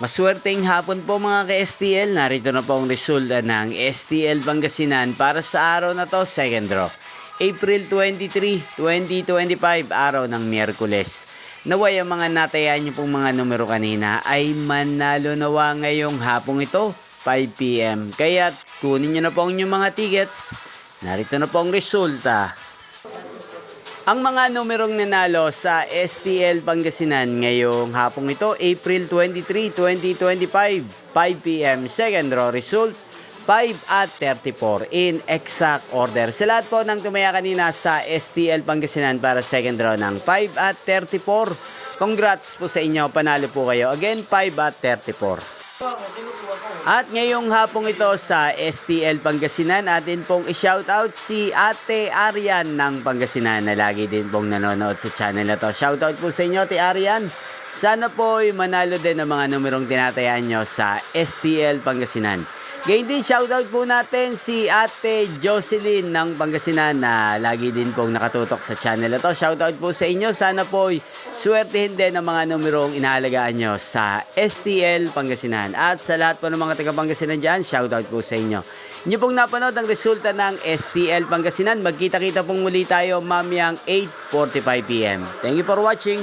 Maswerteng hapon po mga ka-STL. Narito na po ang resulta ng STL Pangasinan para sa araw na to, second draw. April 23, 2025, araw ng Miyerkules. Naway ang mga natayan niyo pong mga numero kanina ay manalo nawa ngayong hapong ito, 5 PM. Kaya kunin niyo na po ang inyong mga tickets. Narito na po ang resulta. Ang mga numerong nanalo sa STL Pangasinan ngayong hapong ito, April 23, 2025, 5 PM. Second draw result, 5 at 34 in exact order. Sa lahat po ng tumaya kanina sa STL Pangasinan para second draw ng 5 at 34. Congrats po sa inyo, panalo po kayo. Again, 5 at 34. At ngayong hapong ito sa STL Pangasinan, atin pong i-shoutout si Ate Arian ng Pangasinan na lagi din pong nanonood sa channel na to. Shoutout po sa inyo, Ate Arian. Sana po ay manalo din ang mga numerong tinatayaan nyo sa STL Pangasinan. Gayun din, shoutout po natin si Ate Jocelyn ng Pangasinan na lagi din pong nakatutok sa channel na to. Shoutout po sa inyo. Sana po ay swertihin din ang mga numerong inahalagaan nyo sa STL Pangasinan. At sa lahat po ng mga taga-Pangasinan dyan, shoutout po sa inyo. Inyo pong napanood ang resulta ng STL Pangasinan. Magkita-kita pong muli tayo mamayang 8:45 PM. Thank you for watching.